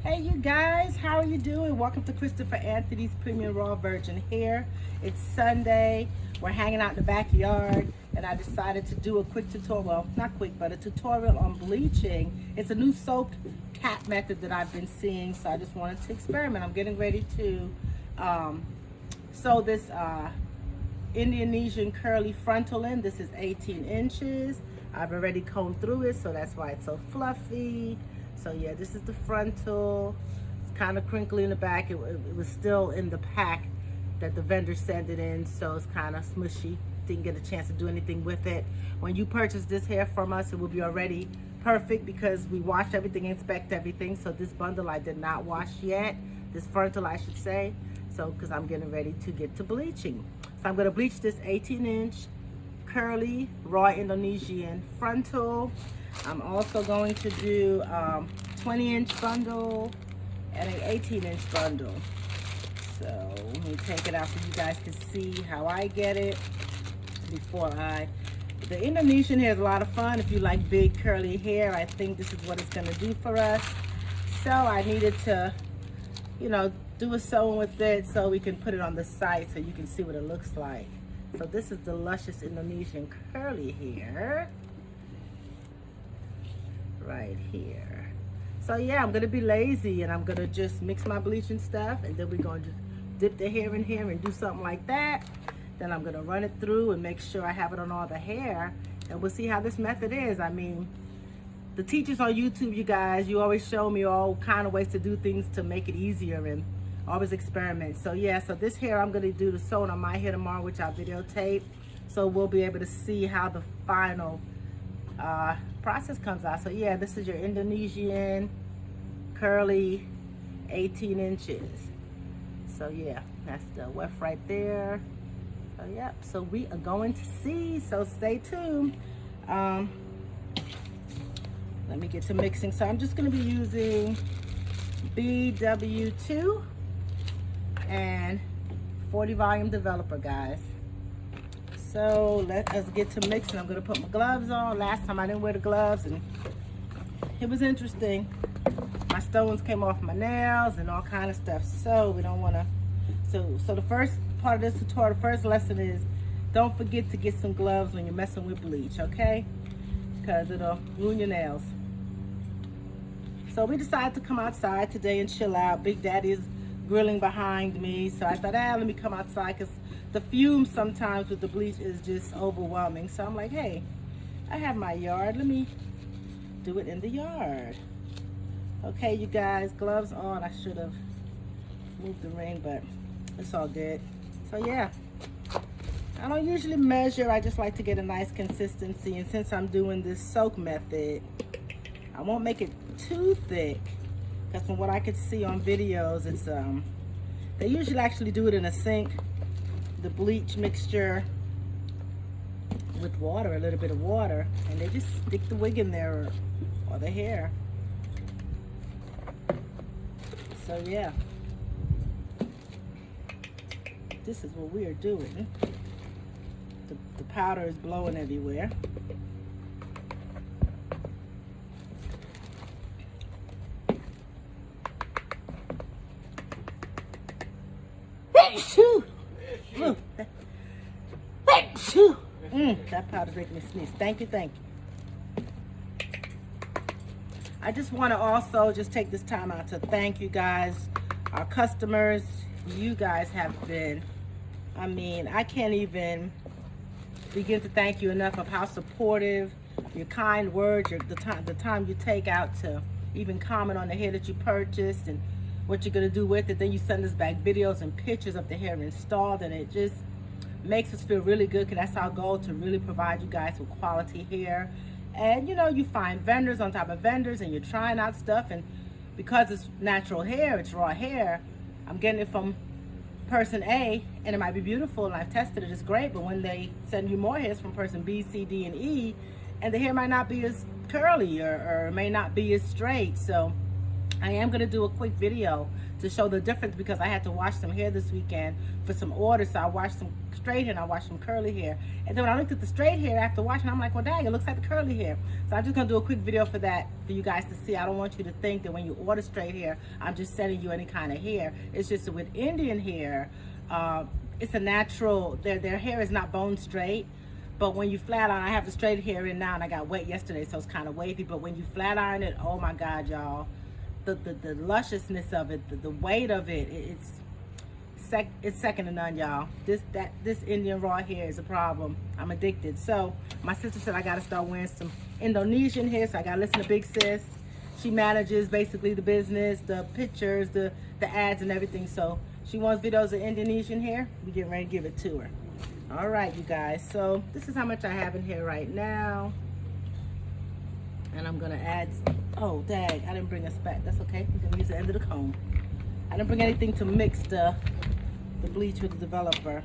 Hey you guys, how are you doing? Welcome to Christopher Anthony's Premium Raw Virgin Hair. It's Sunday, we're hanging out in the backyard, and I decided to do a quick tutorial, well not quick, but a tutorial on bleaching. It's a new soap cap method that I've been seeing, so I just wanted to experiment. I'm getting ready to sew this Indonesian curly frontal in. This is 18 inches. I've already combed through it, so that's why it's so fluffy. So yeah, this is the frontal. It's kind of crinkly in the back. It was still in the pack that the vendor sent it in, so it's kind of smushy. Didn't get a chance to do anything with it. When you purchase this hair from us, it will be already perfect because we washed everything, inspect everything. So this bundle I did not wash yet. This frontal, I should say. So, because I'm getting ready to get to bleaching. So I'm gonna bleach this 18-inch curly raw Indonesian frontal. I'm also going to do 20-inch bundle and an 18-inch bundle. So let me take it out so you guys can see how I get it before the Indonesian hair is a lot of fun. If you like big curly hair, I think this is what it's going to do for us. So I needed to, you know, do a sewing with it so we can put it on the site so you can see what it looks like. So this is the luscious Indonesian curly hair right here. So yeah, I'm gonna be lazy and I'm gonna just mix my bleaching stuff, and then we're gonna just dip the hair in here and do something like that. Then I'm gonna run it through and make sure I have it on all the hair, and we'll see how this method is. I mean, the teachers on YouTube, you guys, you always show me all kind of ways to do things to make it easier and always experiment. So yeah, so this hair I'm gonna do the sewing on my hair tomorrow, which I'll videotape, so we'll be able to see how the final process comes out. So yeah, this is your Indonesian curly 18 inches. So yeah, that's the weft right there. So yep, so we are going to see, so stay tuned. Let me get to mixing. So I'm just going to be using BW2 and 40 volume developer, guys. So let us get to mixing. I'm going to put my gloves on. Last time I didn't wear the gloves and it was interesting. My stones came off my nails and all kind of stuff. So we don't want to, so the first part of this tutorial, the first lesson is don't forget to get some gloves when you're messing with bleach, okay? Because it'll ruin your nails. So we decided to come outside today and chill out. Big Daddy is grilling behind me, so I thought, let me come outside because the fumes sometimes with the bleach is just overwhelming. So I'm like, hey, I have my yard, let me do it in the yard. Okay, you guys, gloves on. I should have moved the ring, but it's all good. So yeah, I don't usually measure, I just like to get a nice consistency, and since I'm doing this soak method, I won't make it too thick, because from what I could see on videos, it's they usually actually do it in a sink, the bleach mixture with water, a little bit of water, and they just stick the wig in there or the hair. So yeah, this is what we are doing. The powder is blowing everywhere. That powder's making me sneeze. Thank you, thank you. I just want to also just take this time out to thank you guys, our customers. You guys have been, I mean, I can't even begin to thank you enough of how supportive, your kind words, the time you take out to even comment on the hair that you purchased and what you're going to do with it. Then you send us back videos and pictures of the hair installed, and it just makes us feel really good, because that's our goal, to really provide you guys with quality hair. And you know, you find vendors on top of vendors and you're trying out stuff, and because it's natural hair, it's raw hair, I'm getting it from person A and it might be beautiful and I've tested it, it's great, but when they send you more hairs from person B, C, D, and E, and the hair might not be as curly or may not be as straight. So I am going to do a quick video to show the difference because I had to wash some hair this weekend for some orders. So I washed some straight hair and I washed some curly hair. And then when I looked at the straight hair after washing, I'm like, well, dang, it looks like the curly hair. So I'm just going to do a quick video for that for you guys to see. I don't want you to think that when you order straight hair, I'm just sending you any kind of hair. It's just that with Indian hair, it's a natural, their hair is not bone straight. But when you flat iron, I have the straight hair in now and I got wet yesterday, so it's kind of wavy. But when you flat iron it, oh my God, y'all. The lusciousness of it, the weight of it, it's second to none, y'all. This Indian raw hair is a problem. I'm addicted. So my sister said I gotta start wearing some Indonesian hair, so I gotta listen to Big Sis. She manages basically the business, the pictures, the ads and everything. So she wants videos of Indonesian hair. We getting ready to give it to her. All right, you guys. So this is how much I have in here right now. And I'm gonna add, oh dang, I didn't bring a spat. That's okay, I'm gonna use the end of the comb. I didn't bring anything to mix the bleach with the developer,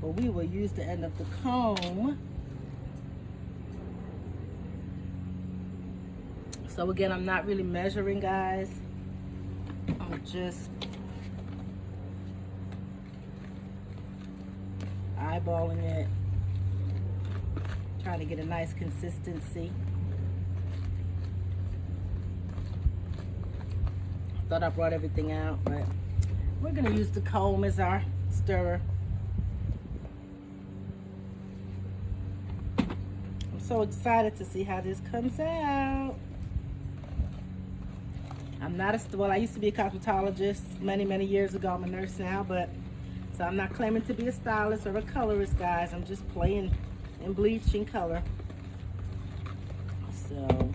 but we will use the end of the comb. So again, I'm not really measuring, guys. I'm just eyeballing it, trying to get a nice consistency. Thought I brought everything out, but we're gonna use the comb as our stirrer. I'm so excited to see how this comes out. I'm not well, I used to be a cosmetologist many years ago. I'm a nurse now, but so I'm not claiming to be a stylist or a colorist, guys. I'm just playing in bleach and color. So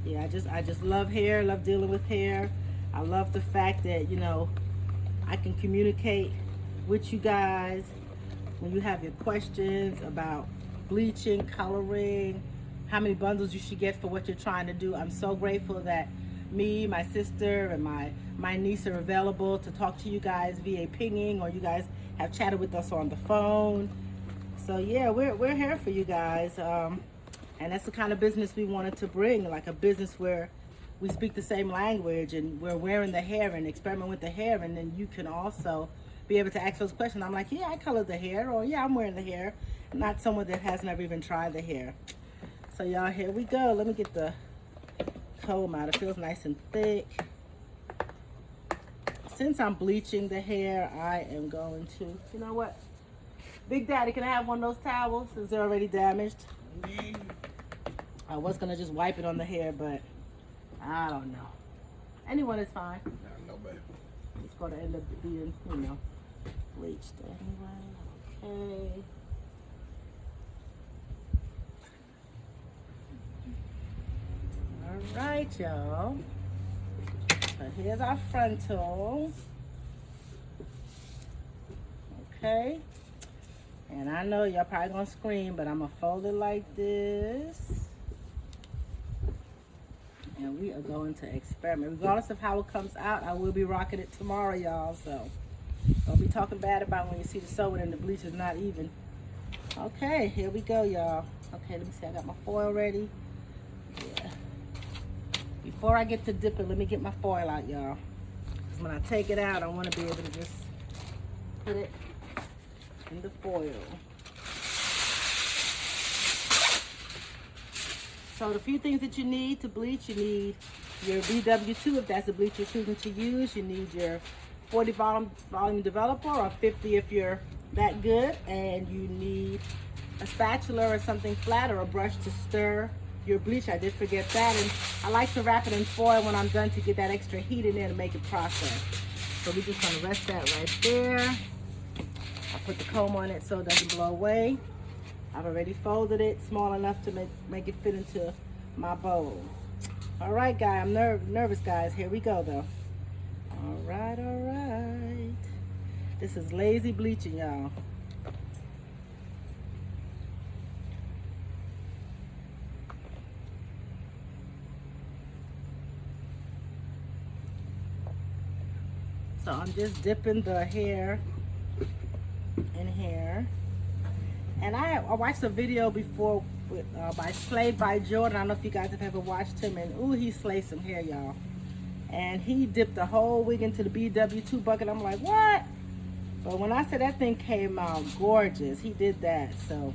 yeah, I just love hair, love dealing with hair. I love the fact that, you know, I can communicate with you guys when you have your questions about bleaching, coloring, how many bundles you should get for what you're trying to do. I'm so grateful that me, my sister, and my niece are available to talk to you guys via pinging, or you guys have chatted with us on the phone. So yeah, we're here for you guys. And that's the kind of business we wanted to bring, like a business where we speak the same language and we're wearing the hair and experiment with the hair, and then you can also be able to ask those questions. I'm like, yeah, I colored the hair, or yeah, I'm wearing the hair. Not someone that has never even tried the hair. So y'all, here we go. Let me get the comb out. It feels nice and thick. Since I'm bleaching the hair, I am going to, you know what? Big Daddy, can I have one of those towels since they're already damaged? I was gonna just wipe it on the hair, but I don't know. Anyone is fine. No, baby. It's gonna end up being, you know, bleached anyway. Okay. All right, y'all. So here's our frontal. Okay. And I know y'all probably gonna scream, but I'm gonna fold it like this. And we are going to experiment. Regardless of how it comes out, I will be rocking it tomorrow, y'all. So don't be talking bad about when you see the sewing and the bleach is not even. Okay, here we go, y'all. Okay, let me see. I got my foil ready. Yeah. Before I get to dipping, let me get my foil out, y'all. Because when I take it out, I want to be able to just put it in the foil. So the few things that you need to bleach, you need your BW2 if that's the bleach you're choosing to use. You need your 40 volume developer, or 50 if you're that good. And you need a spatula or something flat, or a brush to stir your bleach. I did forget that. And I like to wrap it in foil when I'm done to get that extra heat in there to make it process. So we're just gonna rest that right there. I put the comb on it so it doesn't blow away. I've already folded it small enough to make it fit into my bowl. All right, guys, I'm nervous, guys. Here we go, though. All right. This is lazy bleaching, y'all. So I'm just dipping the hair in here. And I watched a video before by Slayed by Jordan. I don't know if you guys have ever watched him. And ooh, he slayed some hair, y'all. and he dipped the whole wig into the BW2 bucket. I'm like, what? But when I said that thing came out gorgeous, he did that. So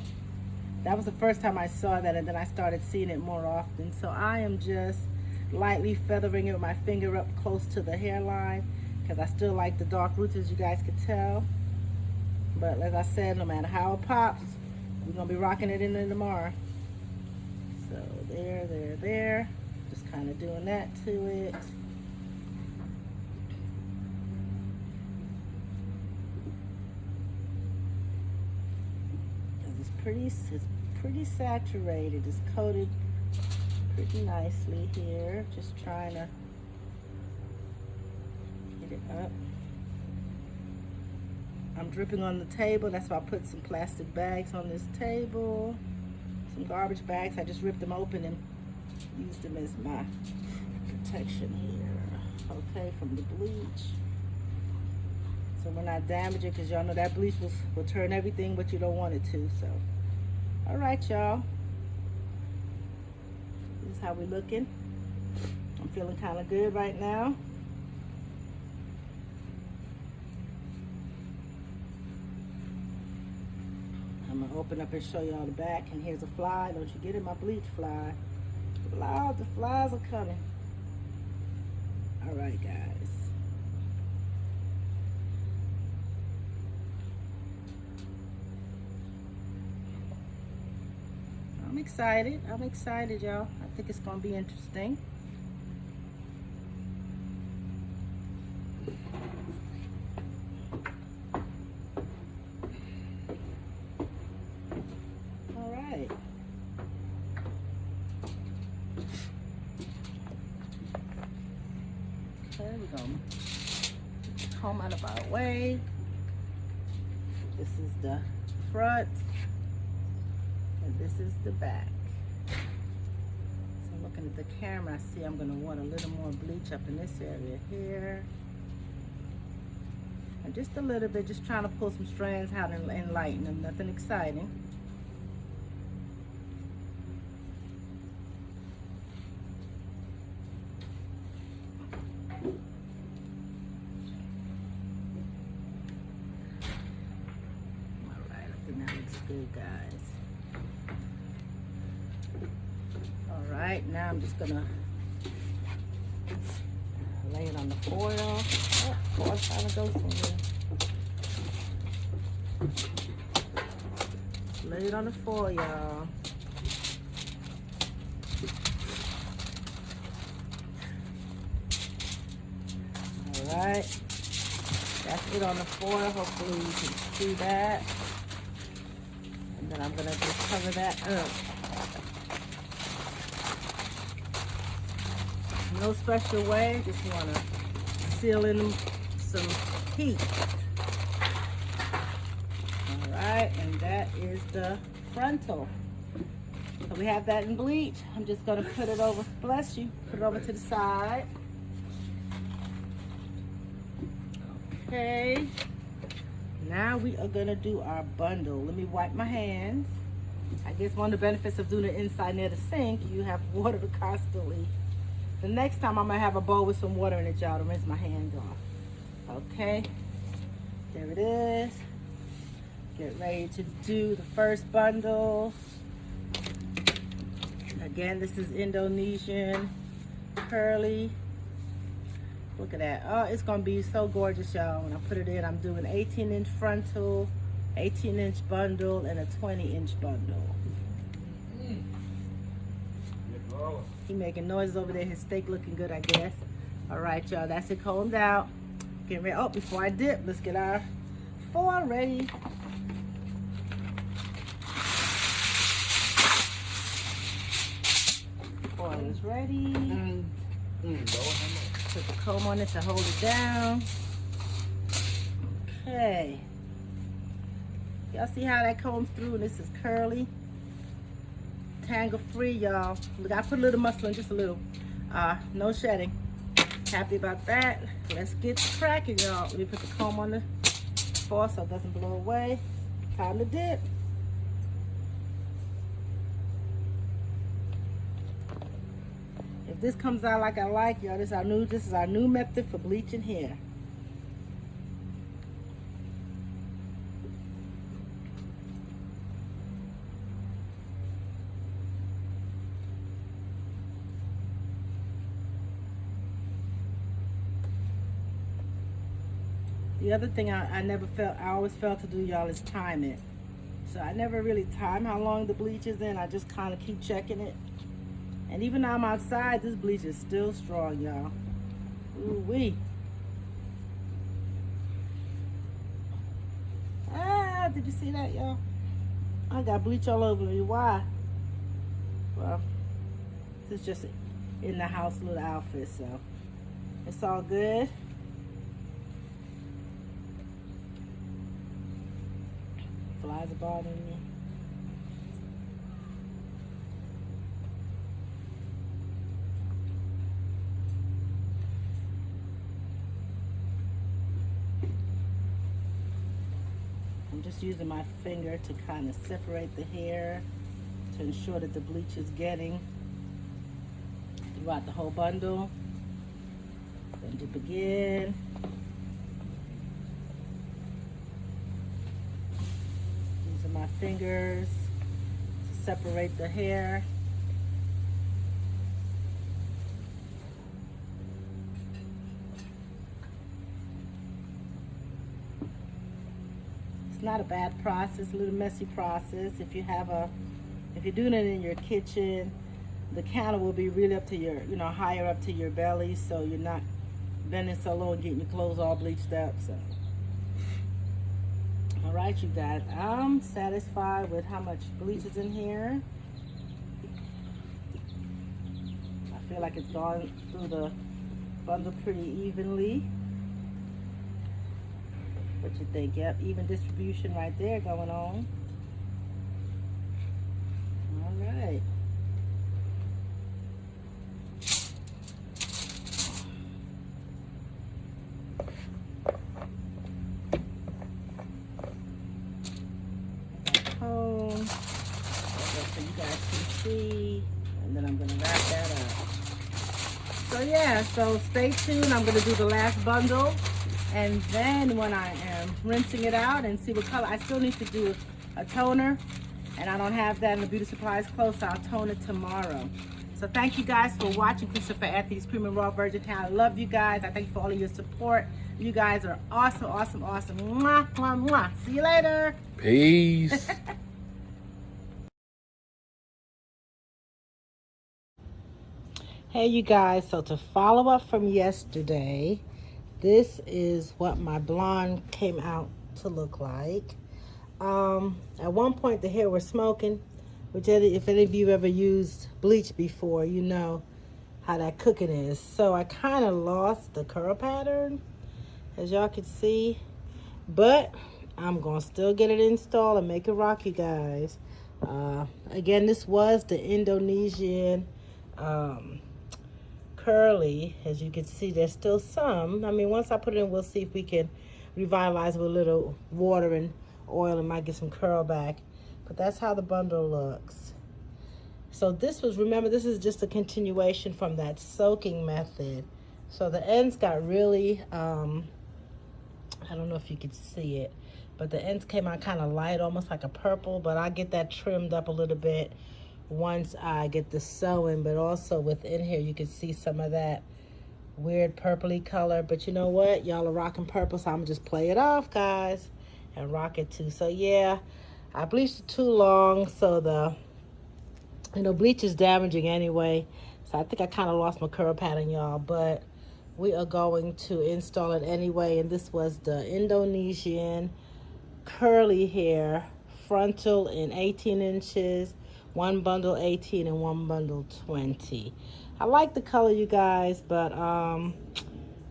that was the first time I saw that, and then I started seeing it more often. So I am just lightly feathering it with my finger up close to the hairline, because I still like the dark roots, as you guys could tell. But as I said, no matter how it pops, we're gonna be rocking it in there tomorrow. So there. Just kind of doing that to it. It's pretty saturated. It's coated pretty nicely here. Just trying to get it up. I'm dripping on the table. That's why I put some plastic bags on this table. Some garbage bags. I just ripped them open and used them as my protection here. Okay, from the bleach. So we're not damaging, because y'all know that bleach will turn everything, but you don't want it to. So, all right, y'all. This is how we're looking. I'm feeling kind of good right now. I'm gonna open up and show y'all the back. And here's a fly. Don't you get it, my bleach fly? The flies are coming. All right, guys. I'm excited, y'all. I think it's gonna be interesting. All right. Okay, we're gonna comb out of our way. This is the front. And this is the back. So looking at the camera, I see I'm going to want a little more bleach up in this area here. And just a little bit, just trying to pull some strands out and lighten them. Nothing exciting. Alright, I think that looks good, guys. Alright, now I'm just gonna lay it on the foil. Oh, foil trying to go somewhere. Lay it on the foil, y'all. Alright, that's it on the foil. Hopefully you can see that. And then I'm gonna just cover that up. No special way, just want to seal in some heat. All right, and that is the frontal. So we have that in bleach. I'm just going to put it over, bless you, put it over to the side. Okay, now we are going to do our bundle. Let me wipe my hands. I guess one of the benefits of doing it inside near the sink, you have water to constantly. The next time I'm gonna have a bowl with some water in it, y'all, to rinse my hands off. Okay, there it is. Get ready to do the first bundle. Again, this is Indonesian curly. Look at that. Oh, it's gonna be so gorgeous, y'all. When I put it in, I'm doing 18-inch frontal, 18-inch bundle, and a 20-inch bundle. He making noises over there. His steak looking good, I guess. All right, y'all. That's it combed out. Getting ready. Oh, before I dip, let's get our foil ready. Foil is ready. Put the comb on it to hold it down. Okay. Y'all see how that combs through? This is curly. Tangle free, y'all. Look, I put a little muslin, just a little. No shedding. Happy about that. Let's get cracking, y'all. Let me put the comb on the foil so it doesn't blow away. Time to dip. If this comes out like I like, y'all, this is our new method for bleaching hair. The other thing I always failed to do, y'all, is time it. So I never really time how long the bleach is in. I just kind of keep checking it. And even though I'm outside, this bleach is still strong, y'all. Ooh-wee. Ah, did you see that, y'all? I got bleach all over me. Why? Well, this is just in the house little outfit, so it's all good. Flies are bothering me. I'm just using my finger to kind of separate the hair to ensure that the bleach is getting throughout the whole bundle. Then dip again. Using my fingers to separate the hair. It's not a bad process, a little messy process. If you're doing it in your kitchen, the counter will be really up to your, higher up to your belly, so you're not bending so low and getting your clothes all bleached up. So, all right, you guys, I'm satisfied with how much bleach is in here. I feel like it's gone through the bundle pretty evenly. What you think? Yep, even distribution right there going on. All right. Comb, so you guys can see, and then I'm gonna wrap that up. So yeah, so stay tuned. I'm gonna do the last bundle. And then when I am rinsing it out and see what color, I still need to do a toner. And I don't have that in the beauty supplies close, so I'll tone it tomorrow. So thank you guys for watching Christopher Anthony's Premium Raw Virgin Hair. I love you guys. I thank you for all of your support. You guys are awesome, awesome, awesome. Mwah, mwah, mwah. See you later. Peace. Hey you guys, so to follow up from yesterday, this is what my blonde came out to look like. At one point the hair was smoking, which if any of you ever used bleach before, you know how that cooking is. So I kind of lost the curl pattern, as y'all can see, but I'm gonna still get it installed and make it rock, you guys. Again, this was the Indonesian curly. As you can see, there's still some. I mean, once I put it in, we'll see if we can revitalize it with a little water and oil and might get some curl back. But that's how the bundle looks. So this was, remember, this is just a continuation from that soaking method. So the ends got really, I don't know if you could see it, but the ends came out kind of light, almost like a purple, but I get that trimmed up a little bit once I get the sewing. But also within here you can see some of that weird purpley color. But you know what, y'all are rocking purple, so I'm just play it off, guys, and rock it too. So yeah, I bleached it too long, so the bleach is damaging anyway, so I think I kind of lost my curl pattern, y'all, but we are going to install it anyway. And this was the Indonesian curly hair frontal in 18 inches, one bundle 18 and one bundle 20. I like the color, you guys, but I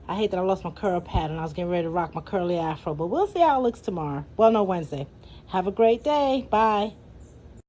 hate that I lost my curl pattern. I was getting ready to rock my curly afro, but we'll see how it looks tomorrow. Well, no, Wednesday. Have a great day. Bye.